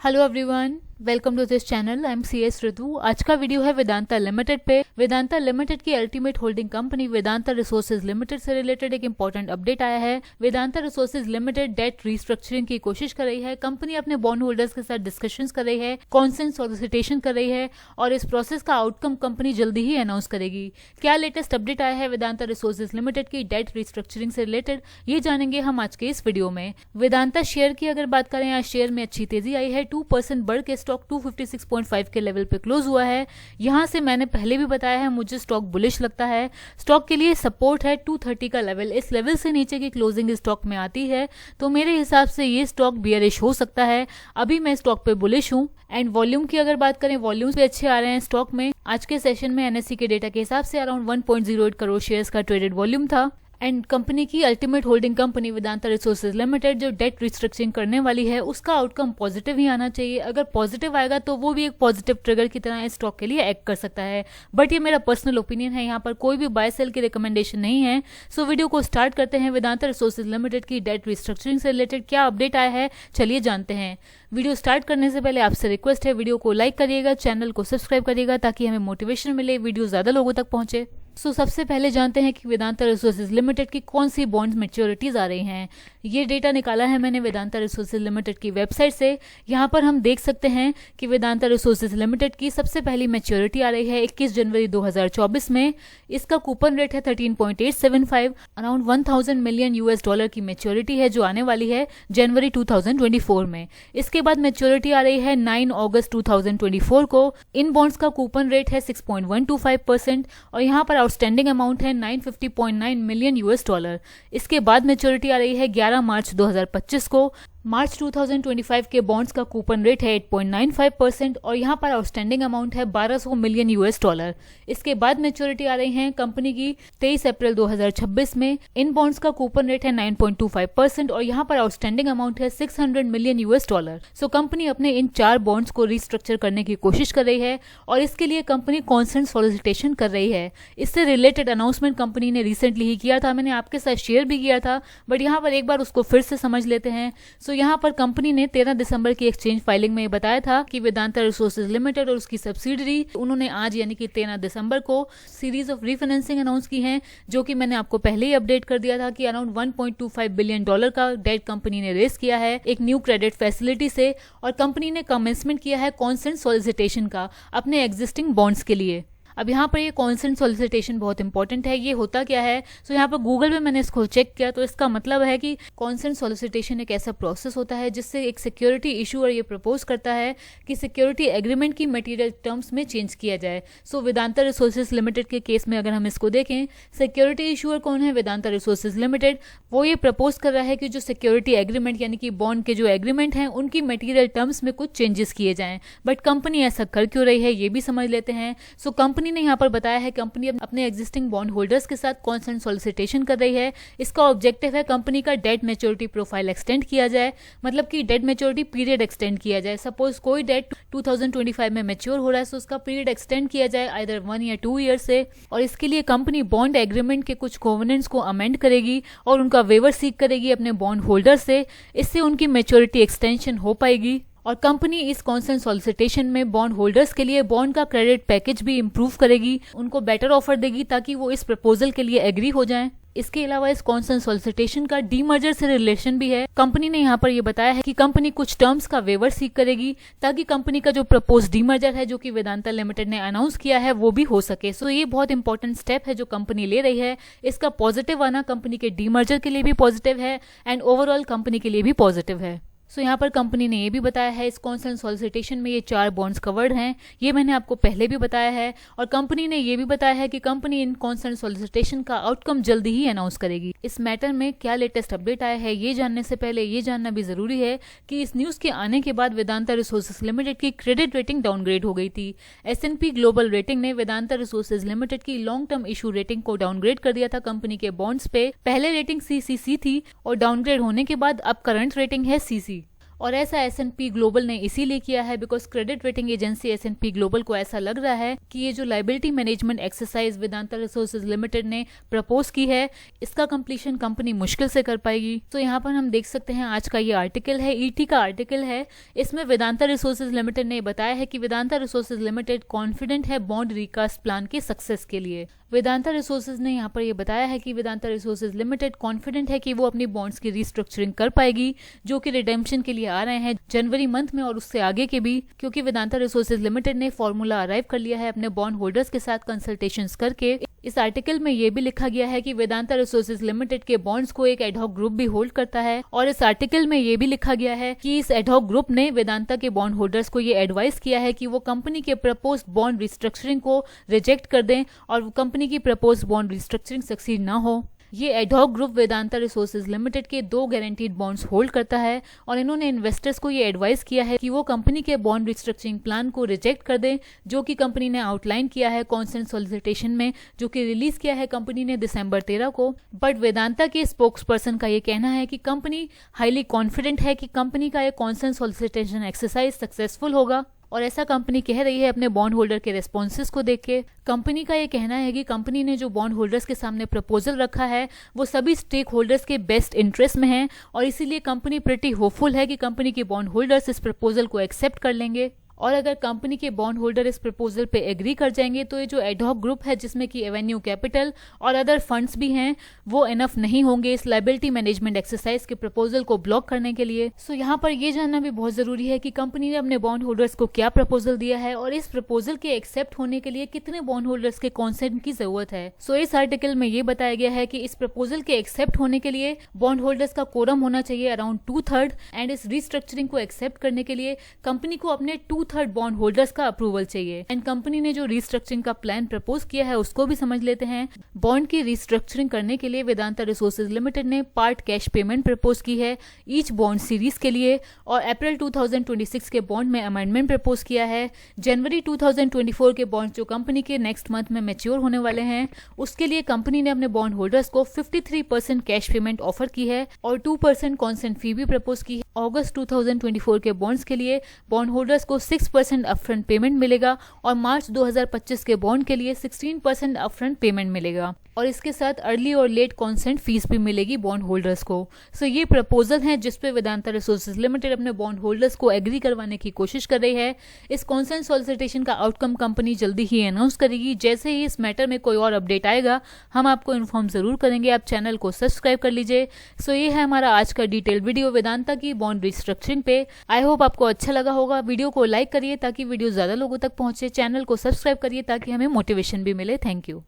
Hello everyone, welcome to this channel. I am CS Ritu. आज का video है Vedanta Limited पे। वेदांता लिमिटेड की ultimate holding company Vedanta Resources Limited से रिलेटेड एक इंपॉर्टेंट अपडेट आया है। Vedanta Resources Limited debt restructuring की कोशिश कर रही है। कंपनी अपने बॉन्ड होल्डर्स के साथ डिस्कशंस कर रही है, कॉन्सेंट सॉलिसिटेशन कर रही है और इस प्रोसेस का आउटकम कंपनी जल्दी ही अनाउंस करेगी। क्या लेटेस्ट अपडेट आया है वेदांता रिसोर्सेज लिमिटेड की डेट रीस्ट्रक्चरिंग से रिलेटेड, ये जानेंगे हम आज के इस वीडियो में। वेदांता शेयर की अगर बात करें, आज शेयर में अच्छी तेजी आई है। 2% बढ़ के स्टॉक 256.5 के लेवल पे क्लोज हुआ है। यहां से मैंने पहले भी बताया है, मुझे स्टॉक बुलिश लगता है। स्टॉक के लिए सपोर्ट है 230 का लेवल। इस लेवल से नीचे की क्लोजिंग स्टॉक में आती है तो मेरे हिसाब से ये स्टॉक बियरिश हो सकता है। अभी मैं स्टॉक पे बुलिश हूं। एंड वॉल्यूम की अगर बात करें, वॉल्यूम्स भी अच्छे आ रहे हैं स्टॉक में। आज के सेशन में NSE के डेटा के हिसाब से अराउंड 1.08 करोड़ शेयर्स का ट्रेडेड वॉल्यूम था। एंड कंपनी की ultimate holding company Vedanta Resources limited जो डेट रिस्ट्रक्चरिंग करने वाली है, उसका आउटकम पॉजिटिव ही आना चाहिए। अगर पॉजिटिव आएगा तो वो भी एक पॉजिटिव ट्रिगर की तरह इस स्टॉक के लिए एक्ट कर सकता है। बट ये मेरा पर्सनल ओपिनियन है, यहाँ पर कोई भी बाय सेल की रिकमेंडेशन नहीं है। सो वीडियो को स्टार्ट करते हैं। वेदांता रिसोर्सेज लिमिटेड की डेट रिस्ट्रक्चरिंग से रिलेटेड क्या अपडेट आया है, चलिए जानते हैं। वीडियो स्टार्ट करने से पहले आपसे रिक्वेस्ट है, वीडियो को लाइक करिएगा, चैनल को सब्सक्राइब करिएगा ताकि हमें मोटिवेशन मिले, वीडियो ज्यादा लोगों तक पहुंचे। सबसे पहले जानते हैं कि वेदांता रिसोर्सेज लिमिटेड की कौन सी बॉन्ड मैच्योरिटीज आ रही हैं। ये डेटा निकाला है मैंने वेदांता रिसोर्सेज लिमिटेड की वेबसाइट से। यहाँ पर हम देख सकते हैं कि वेदांता रिसोर्सेज लिमिटेड की सबसे पहली मैच्योरिटी आ रही है 21 जनवरी 2024 में। इसका कूपन रेट है 13.875, अराउंड $1000 मिलियन की मैच्योरिटी है जो आने वाली है जनवरी 2024 में। इसके बाद मैच्योरिटी आ रही है 9 अगस्त 2024 को। इन बॉन्ड्स का कूपन रेट है 6.125% और यहाँ पर आउटस्टैंडिंग अमाउंट है $950.9 मिलियन। इसके बाद मैच्योरिटी आ रही है 11 मार्च 2025 को। मार्च 2025 के बॉन्ड्स का कूपन रेट है 8.95% और यहाँ पर आउटस्टैंडिंग अमाउंट है $1200 मिलियन। इसके बाद मैच्योरिटी आ रही है कंपनी की 23 अप्रैल 2026 में। इन बॉन्ड्स का कूपन रेट है 9.25% और यहाँ पर आउटस्टैंडिंग अमाउंट है $600 मिलियन। सो कंपनी अपने इन 4 बॉन्ड्स को रिस्ट्रक्चर करने की कोशिश कर रही है और इसके लिए कंपनी कॉन्सेंट सॉलिसिटेशन कर रही है। इससे रिलेटेड अनाउंसमेंट कंपनी ने रिसेंटली ही किया था, मैंने आपके साथ शेयर भी किया था, बट यहाँ पर एक बार उसको फिर से समझ लेते हैं। सो यहाँ पर कंपनी ने 13 दिसंबर की एक्सचेंज फाइलिंग में बताया था कि वेदांता रिसोर्सेज लिमिटेड और उसकी सब्सिडरी, उन्होंने आज यानी कि 13 दिसंबर को सीरीज ऑफ रीफाइनेंसिंग अनाउंस की है, जो कि मैंने आपको पहले ही अपडेट कर दिया था कि अराउंड $1.25 बिलियन का डेट कंपनी ने रेस किया है एक न्यू क्रेडिट फैसिलिटी से। और कंपनी ने कमेंसमेंट किया है कॉन्सेंट सॉलिसिटेशन का अपने एग्जिस्टिंग बॉन्ड्स के लिए। अब यहाँ पर ये कॉन्सेंट सॉलिसिटेशन बहुत इंपॉर्टेंट है। ये होता क्या है, सो यहाँ पर गूगल में मैंने इसको चेक किया तो इसका मतलब है कि कॉन्सेंट सॉलिसिटेशन एक ऐसा प्रोसेस होता है जिससे एक सिक्योरिटी इशूअर ये प्रपोज करता है कि सिक्योरिटी एग्रीमेंट की मटेरियल टर्म्स में चेंज किया जाए। सो वेदांता रिसोर्सेज लिमिटेड के केस में अगर हम इसको देखें, सिक्योरिटी इशूअर कौन है? Vedanta Resources limited. वो ये प्रपोज कर रहा है कि जो सिक्योरिटी एग्रीमेंट यानी कि बॉन्ड के जो एग्रीमेंट हैं उनकी मटेरियल टर्म्स में कुछ चेंजेस किए जाएं। बट कंपनी ऐसा कर क्यों रही है, ये भी समझ लेते हैं। सो कंपनी ने यहाँ पर बताया है कंपनी अपने एग्जिस्टिंग बॉन्ड होल्डर्स के साथ कॉन्सेंट सॉलिसिटेशन कर रही है। इसका ऑब्जेक्टिव है कंपनी का डेट मैच्योरिटी प्रोफाइल एक्सटेंड किया जाए, मतलब कि डेट मैच्योरिटी पीरियड एक्सटेंड किया जाए। सपोज कोई डेट 2025 में मैच्योर हो रहा है तो उसका पीरियड एक्सटेंड किया जाए आइदर 1 या 2 ईयर से। और इसके लिए कंपनी बॉन्ड एग्रीमेंट के कुछ कोवेनेंट्स को अमेंड करेगी और उनका वेवर सीक करेगी अपने बॉन्ड होल्डर से। इससे उनकी मैच्योरिटी एक्सटेंशन हो पाएगी और कंपनी इस कॉन्सेंट सॉलिसिटेशन में बॉन्ड होल्डर्स के लिए बॉन्ड का क्रेडिट पैकेज भी इंप्रूव करेगी, उनको बेटर ऑफर देगी ताकि वो इस प्रपोजल के लिए एग्री हो जाएं। इसके अलावा इस कॉन्सेंट सॉलिसिटेशन का डीमर्जर से रिलेशन भी है। कंपनी ने यहाँ पर ये बताया है कि कंपनी कुछ टर्म्स का वेवर सीक करेगी ताकि कंपनी का जो प्रपोज डीमर्जर है जो कि वेदांता लिमिटेड ने अनाउंस किया है वो भी हो सके। सो ये बहुत इंपॉर्टेंट स्टेप है जो कंपनी ले रही है। इसका पॉजिटिव आना कंपनी के डीमर्जर के लिए भी पॉजिटिव है एंड ओवरऑल कंपनी के लिए भी पॉजिटिव है। सो यहाँ पर कंपनी ने ये भी बताया है इस कॉन्सेंट सॉलिसिटेशन में ये 4 बॉन्ड्स कवर्ड हैं, ये मैंने आपको पहले भी बताया है। और कंपनी ने ये भी बताया है कि कंपनी इन कॉन्सेंट सॉलिसिटेशन का आउटकम जल्दी ही अनाउंस करेगी। इस मैटर में क्या लेटेस्ट अपडेट आया है ये जानने से पहले ये जानना भी जरूरी है कि इस न्यूज के आने के बाद वेदांता रिसोर्सेज लिमिटेड की क्रेडिट रेटिंग डाउनग्रेड हो गई थी। S&P ग्लोबल रेटिंग ने वेदांता रिसोर्सेज लिमिटेड की लॉन्ग टर्म इशू रेटिंग को डाउनग्रेड कर दिया था कंपनी के बॉन्ड्स पे। पहले रेटिंग CCC थी और डाउनग्रेड होने के बाद अब करंट रेटिंग है CC। और ऐसा S&P ग्लोबल ने इसीलिए किया है because credit rating agency S&P global को ऐसा लग रहा है कि ये जो liability management exercise Vedanta Resources limited ने प्रपोज की है, इसका कंप्लीशन कंपनी मुश्किल से कर पाएगी। तो यहाँ पर हम देख सकते हैं आज का ये आर्टिकल है, ET का आर्टिकल है। इसमें वेदांता रिसोर्सेज लिमिटेड ने बताया है कि वेदांता रिसोर्सेज लिमिटेड कॉन्फिडेंट है बॉन्ड रिकास्ट प्लान के सक्सेस के लिए। वेदांता रिसोर्सेज ने यहाँ पर ये बताया है कि वेदांता रिसोर्सेज लिमिटेड कॉन्फिडेंट है कि वो अपनी बॉन्ड्स की रीस्ट्रक्चरिंग कर पाएगी जो कि रिडेम्पशन के लिए आ रहे हैं जनवरी मंथ में और उससे आगे के भी, क्योंकि वेदांता रिसोर्सेज लिमिटेड ने फॉर्मूला अराइव कर लिया है अपने बॉन्ड होल्डर्स के साथ कंसल्टेशंस करके। इस आर्टिकल में ये भी लिखा गया है कि वेदांता रिसोर्सेज लिमिटेड के बॉन्ड्स को एक एडहॉक ग्रुप भी होल्ड करता है और इस आर्टिकल में ये भी लिखा गया है कि इस एडहॉक ग्रुप ने वेदांता के बॉन्ड होल्डर्स को ये एडवाइस किया है कि वो कंपनी के प्रपोज बॉन्ड रिस्ट्रक्चरिंग को रिजेक्ट कर दें और कंपनी की प्रपोज बॉन्ड रिस्ट्रक्चरिंग सक्सीड ना हो। ये ad hoc group Vedanta Resources limited के 2 गारंटीड बॉन्ड्स होल्ड करता है और इन्होंने इन्वेस्टर्स को ये एडवाइस किया है कि वो कंपनी के बॉन्ड रिस्ट्रक्चरिंग प्लान को रिजेक्ट कर दें जो कि कंपनी ने आउटलाइन किया है कॉन्सेंट सॉलिसिटेशन में, जो कि रिलीज किया है कंपनी ने दिसंबर 13 को। बट वेदांता के स्पोक्स पर्सन का ये कहना है कि कंपनी हाईली कॉन्फिडेंट है कि कंपनी का ये कॉन्सेंट सॉलिसिटेशन एक्सरसाइज सक्सेसफुल होगा और ऐसा कंपनी कह रही है अपने बॉन्ड होल्डर के रेस्पॉन्सेस को देख के। कंपनी का ये कहना है कि कंपनी ने जो बॉन्ड होल्डर्स के सामने प्रपोजल रखा है वो सभी स्टेक होल्डर्स के बेस्ट इंटरेस्ट में है और इसीलिए कंपनी प्रिटी होपफुल है कि कंपनी के बॉन्ड होल्डर्स इस प्रपोजल को एक्सेप्ट कर लेंगे। और अगर कंपनी के बॉन्ड होल्डर इस प्रपोजल पे एग्री कर जाएंगे तो ये जो एडहॉक ग्रुप है जिसमें कि एवेन्यू कैपिटल और अदर फंड्स भी हैं वो इनफ नहीं होंगे इस लायबिलिटी मैनेजमेंट एक्सरसाइज के प्रपोजल को ब्लॉक करने के लिए। सो यहाँ पर ये जानना भी बहुत जरूरी है कि कंपनी ने अपने बॉन्ड होल्डर्स को क्या प्रपोजल दिया है और इस प्रपोजल के एक्सेप्ट होने के लिए कितने बॉन्ड होल्डर्स के कॉन्सेंट की जरूरत है। सो इस आर्टिकल में ये बताया गया है कि इस प्रपोजल के एक्सेप्ट होने के लिए बॉन्ड होल्डर्स का कोरम होना चाहिए अराउंड 2/3 एंड इस रिस्ट्रक्चरिंग को एक्सेप्ट करने के लिए कंपनी को अपने 2/3 बॉन्ड होल्डर्स का अप्रूवल चाहिए। एंड कंपनी ने जो रिस्ट्रक्चरिंग का प्लान प्रपोज किया है उसको भी समझ लेते हैं। बॉन्ड की रिस्ट्रक्चरिंग करने के लिए वेदांता रिसोर्सेज लिमिटेड ने पार्ट कैश पेमेंट प्रपोज की है ईच बॉन्ड सीरीज के लिए और अप्रैल 2026 के बॉन्ड में अमेंडमेंट प्रपोज किया है। जनवरी 2024 के बॉन्ड जो कंपनी के नेक्स्ट मंथ में मैच्योर होने वाले हैं उसके लिए कंपनी ने अपने बॉन्ड होल्डर्स को 53% कैश पेमेंट ऑफर की है और 2% कॉन्सेंट फी भी प्रपोज की है। अगस्त 2024 के बॉन्ड्स के लिए बॉन्ड होल्डर्स को 6% अपफ्रंट पेमेंट मिलेगा और मार्च 2025 के बॉन्ड के लिए 16% अपफ्रंट पेमेंट मिलेगा और इसके साथ अर्ली और लेट कॉन्सेंट फीस भी मिलेगी बॉन्ड होल्डर्स को। सो ये प्रपोजल है जिसपे वेदांता रिसोर्सेज लिमिटेड अपने बॉन्ड होल्डर्स को एग्री करवाने की कोशिश कर रही है। इस कॉन्सेंट सॉलिसिटेशन का आउटकम कंपनी जल्दी ही अनाउंस करेगी। जैसे ही इस मैटर में कोई और अपडेट आएगा हम आपको इन्फॉर्म जरूर करेंगे। आप चैनल को सब्सक्राइब कर लीजिए। सो ये है हमारा आज का डिटेल वीडियो वेदांता की बॉन्ड रिस्ट्रक्चरिंग पे। आई होप आपको अच्छा लगा होगा। वीडियो को लाइक करिए ताकि वीडियो ज्यादा लोगों तक पहुंचे। चैनल को सब्सक्राइब करिए ताकि हमें मोटिवेशन भी मिले। Thank you.